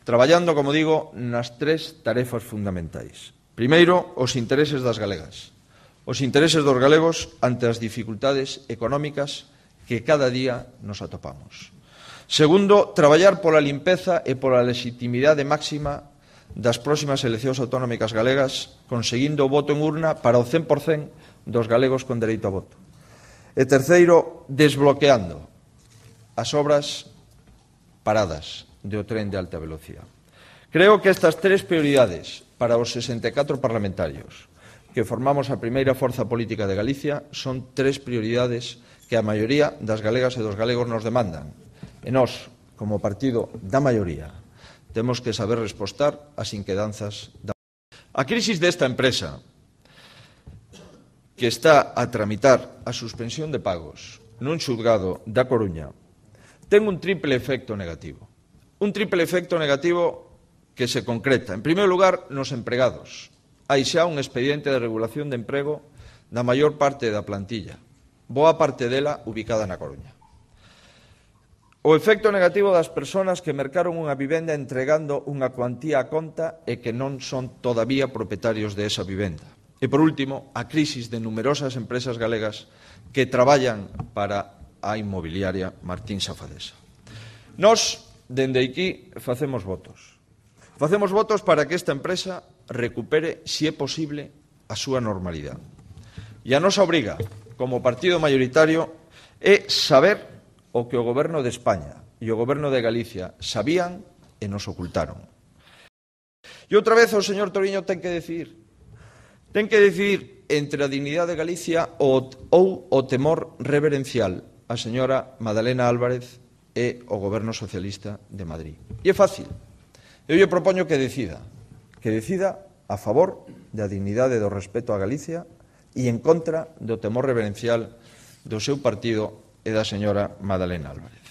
traballando, como digo, nas tres tarefas fundamentais. Primeiro, os intereses das galegas. Os intereses dos galegos ante as dificultades económicas que cada día nos atopamos. Segundo, traballar pola limpeza e pola legitimidade máxima das próximas eleccións autonómicas galegas, conseguindo o voto en urna para o 100% dos galegos con dereito a voto. E terceiro, desbloqueando as obras paradas do tren de alta velocidade. Creo que estas tres prioridades para os 64 parlamentarios que formamos a primeira forza política de Galicia son tres prioridades que a maioría das galegas e dos galegos nos demandan. E nós, como partido da maioría, temos que saber respostar ás inquedanzas da... A crisis desta empresa que está a tramitar a suspensión de pagos nun xulgado da Coruña ten un triple efecto negativo. Un triple efecto negativo que se concreta, en primeiro lugar, nos empregados. Hai xa un expediente de regulación de emprego da maior parte da plantilla, boa parte dela ubicada na Coruña. O efecto negativo das persoas que mercaron unha vivenda entregando unha cuantía a conta e que non son todavía propietarios de esa vivenda. E, por último, a crisis de numerosas empresas galegas que traballan para a inmobiliaria Martín Safadesa. Nós, dende aquí, facemos votos. Facemos votos para que esta empresa recupere, se é posible, a súa normalidade. E a nosa obriga, como partido maioritario, é saber o que o Goberno de España e o Goberno de Galicia sabían e nos ocultaron. E outra vez o señor Toriño ten que decidir. Ten que decidir entre a dignidade de Galicia ou o temor reverencial a señora Madalena Álvarez e o Goberno Socialista de Madrid. E é fácil. Eu lle propoño que decida a favor da dignidade e do respeto a Galicia e en contra do temor reverencial do seu partido e da señora Madalena Álvarez.